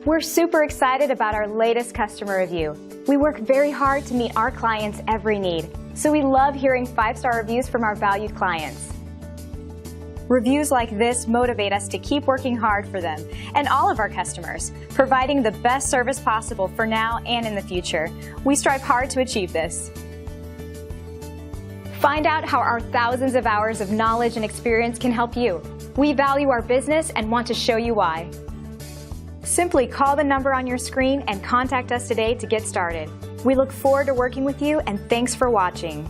We're super excited about our latest customer review. We work very hard to meet our clients' every need, so we love hearing 5-star reviews from our valued clients. Reviews like this motivate us to keep working hard for them and all of our customers, providing the best service possible for now and in the future. We strive hard to achieve this. Find out how our thousands of hours of knowledge and experience can help you. We value our business and want to show you why. Simply call the number on your screen and contact us today to get started. We look forward to working with you, and thanks for watching.